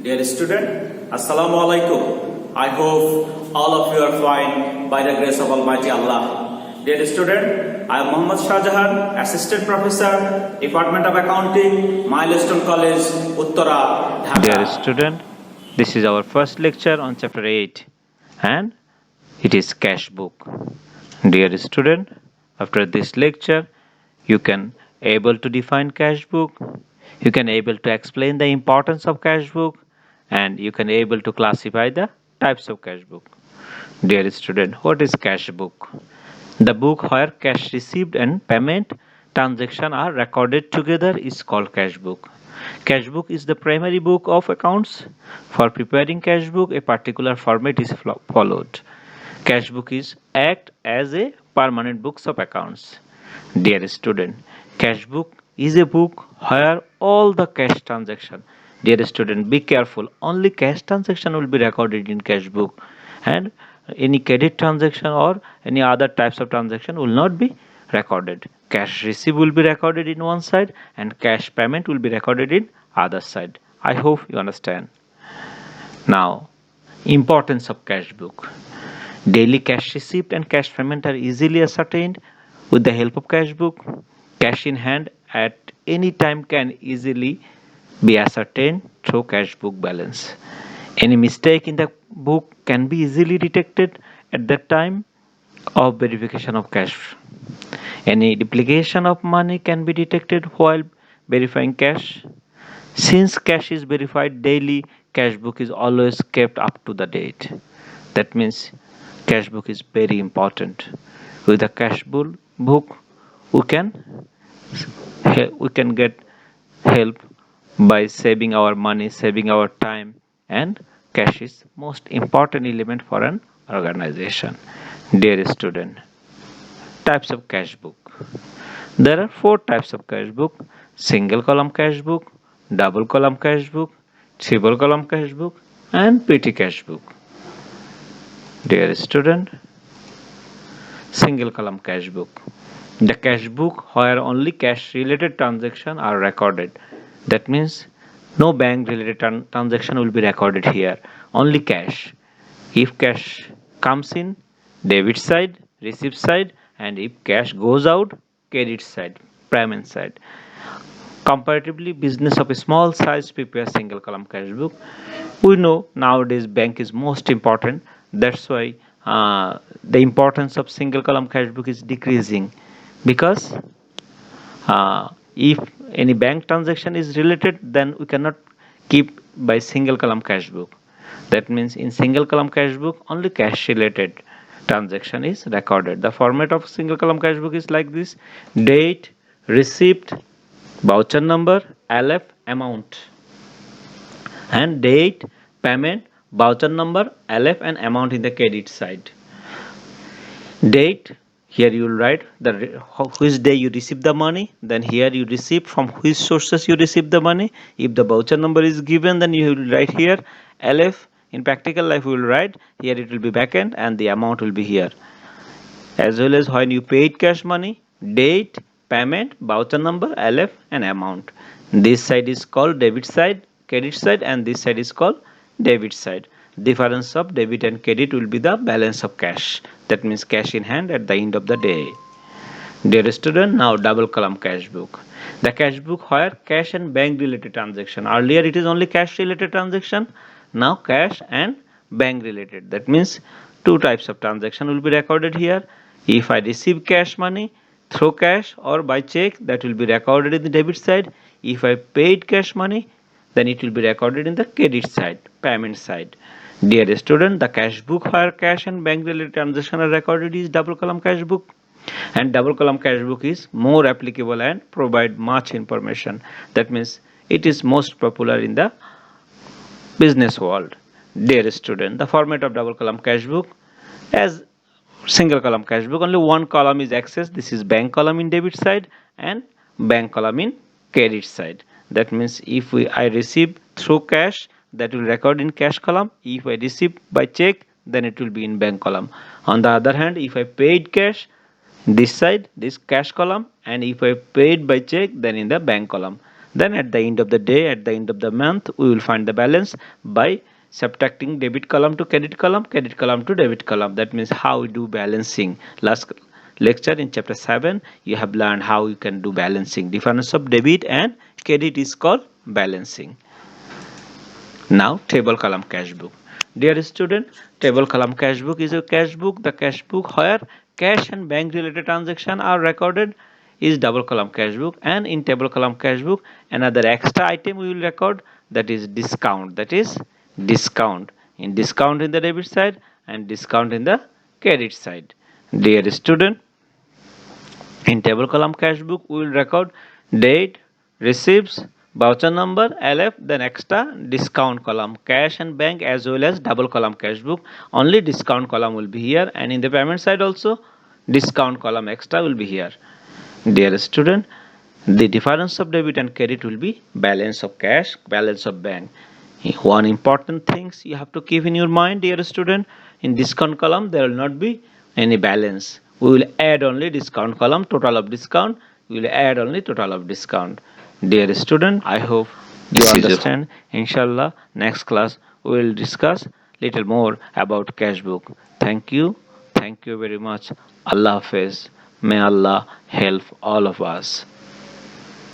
Dear student, Assalamu alaikum. I hope all of you are fine by the grace of Almighty Allah. Dear student, I am Muhammad Shahjahan, Assistant Professor, Department of Accounting, Milestone College, Uttara, Dhaka. Dear student, this is our first lecture on chapter 8 and it is cash book. Dear student, after this lecture you can able to define cash book, you can able to explain the importance of cash book and you can able to classify the types of cash book. Dear student, what is cash book? The book where cash received and payment transaction are recorded together is called cash book. Cash book is the primary book of accounts. For preparing cash book, a particular format is followed. Cash book is act as a permanent books of accounts. Dear student, cash book is a book where all the cash transaction. Dear student, be careful. Only cash transaction will be recorded in cash book, and any credit transaction or any other types of transaction will not be recorded. Cash receipt will be recorded in one side and cash payment will be recorded in other side. I hope you understand. Now, importance of cash book. Daily cash receipt and cash payment are easily ascertained with the help of cash book. Cash in hand at any time can easily be ascertained through cash book balance. Any mistake in the book can be easily detected at the time of verification of cash. Any duplication of money can be detected while verifying cash. Since cash is verified daily, cash book is always kept up to the date. That means cash book is very important. With a cash book, we can get help by saving our money, saving our time, and cash is most important element for an organization. Dear student, types of cash book. There are 4 types of cash book: single column cash book, double column cash book, triple column cash book, and petty cash book. Dear student, single column cash book. The cash book where only cash related transactions are recorded. That means no bank related transaction will be recorded here, only cash. If cash comes in, debit side, receipt side, and if cash goes out, credit side, payment side. Comparatively, business of a small size prepare single column cash book. We know nowadays bank is most important. That's why the importance of single column cash book is decreasing, because if any bank transaction is related, then we cannot keep by single column cash book. That means in single column cash book only cash related transaction is recorded. The format of single column cash book is like this: date, receipt, voucher number, LF, amount. And date, payment, voucher number, LF, and amount in the credit side. Date, here you will write which day you receive the money, then here you receive from which sources you receive the money. If the voucher number is given, then you will write here LF. In practical life we will write here, it will be backend, and the amount will be here. As well as when you paid cash money, date, payment, voucher number, LF, and amount. This side is called debit side, credit side, and this side is called debit side. Difference of debit and credit will be the balance of cash. That means cash in hand at the end of the day. Dear student, now double column cash book. The cash book where cash and bank related transaction. Earlier it is only cash related transaction. Now cash and bank related. That means 2 types of transaction will be recorded here. If I receive cash money through cash or by check, that will be recorded in the debit side. If I paid cash money, then it will be recorded in the credit side, payment side. Dear student, the cash book where cash and bank related transaction are recorded is double column cash book. And double column cash book is more applicable and provide much information. That means it is most popular in the business world. Dear student, the format of double column cash book, as single column cash book, only one column is accessed. This is bank column in debit side and bank column in credit side. That means if I receive through cash, that will record in cash column. If I receive by check, then it will be in bank column. On the other hand, if I paid cash, this side, this cash column, and if I paid by check, then in the bank column. Then at the end of the day, at the end of the month, we will find the balance by subtracting debit column to credit column to debit column. That means how we do balancing. Last lecture in chapter 7 you have learned how you can do balancing. Difference of debit and credit is called balancing. Now table column cash book. Dear student, table column cash book is a cash book. The cash book where cash and bank related transactions are recorded is double column cash book, and in table column cash book another extra item we will record, that is discount. That is discount. In discount in the debit side and discount in the credit side. Dear student, in table column cash book we will record date, receipts, voucher number, LF, then extra discount column, cash and bank as well as double column cash book. Only discount column will be here, and in the payment side also discount column extra will be here. Dear student, the difference of debit and credit will be balance of cash, balance of bank. One important things you have to keep in your mind, dear student, in discount column there will not be any balance. We will add only discount column, total of discount. We will add only total of discount. Dear student, I hope you understand. Inshallah, next class we will discuss little more about cash book. Thank you. Thank you very much. Allah Hafiz. May Allah help all of us.